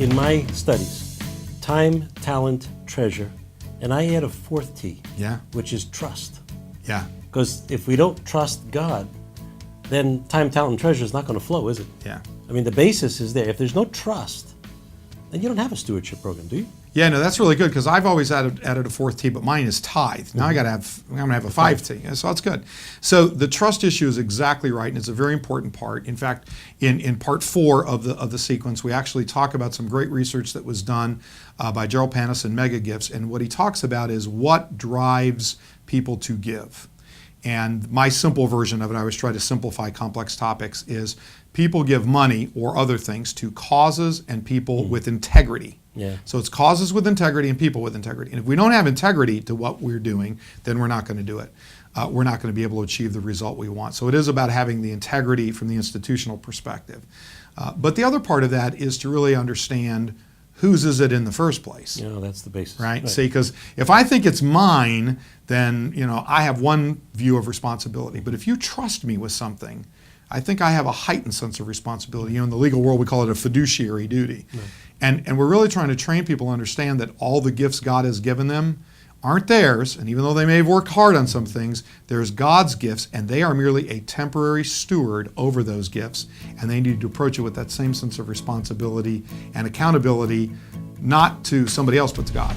in my studies, time, talent, treasure, and I add a fourth T, Yeah. which is trust. Yeah. Because if we don't trust God, then time, talent, and treasure is not going to flow, is it? Yeah. I mean, the basis is there. If there's no trust, then you don't have a stewardship program, do you? Yeah, no, that's really good because I've always added a fourth T, but mine is tithe. Now I'm gonna have a 5T, so that's good. So the trust issue is exactly right, and it's a very important part. In fact, in part 4 of the sequence, we actually talk about some great research that was done by Gerald Panis and Mega Gifts, and what he talks about is what drives people to give. And my simple version of it, I always try to simplify complex topics, is people give money or other things to causes and people with integrity. Yeah. So it's causes with integrity and people with integrity. And if we don't have integrity to what we're doing, then we're not going to do it. We're not going to be able to achieve the result we want. So it is about having the integrity from the institutional perspective. But the other part of that is to really understand whose is it in the first place. You know, that's the basis. Right? See, because if I think it's mine, then I have one view of responsibility. But if you trust me with something, I think I have a heightened sense of responsibility. In the legal world, we call it a fiduciary duty. Right. And we're really trying to train people to understand that all the gifts God has given them aren't theirs, and even though they may have worked hard on some things, there's God's gifts, and they are merely a temporary steward over those gifts, and they need to approach it with that same sense of responsibility and accountability, not to somebody else, but to God.